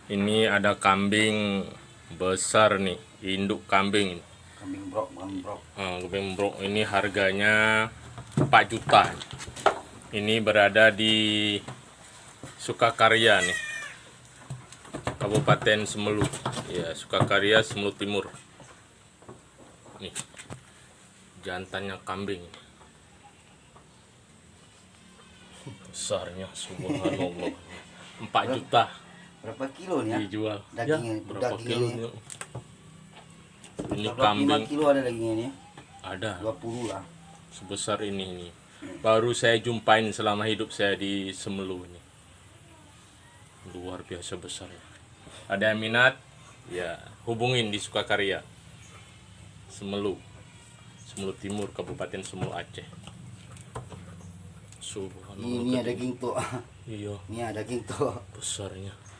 Ini ada kambing besar nih, induk kambing. Kambing brok, kambing brok. Kambing brok ini harganya 4 juta. Ini berada di Sukakarya nih, Kabupaten Semelu. Ya, Sukakarya, Semelu Timur. Nih, jantannya kambing. Besarnya, subhanallah. 4 juta. Berapa kilo nih ya? Dijual. Dagingnya, Ya, berapa dagingnya kilo? Ini 5 kambing kilo ada dagingnya nih. ada 20 lah. sebesar ini. Baru saya jumpain selama hidup saya di Semelu ini. Luar biasa besarnya. Ada yang minat? Ya, hubungin di Sukakarya. Semelu. Semelu Timur, Kabupaten Semelu, Aceh. Subhanallah. Ini ada daging tuh. Iya, Ini ada daging tuh. besarnya.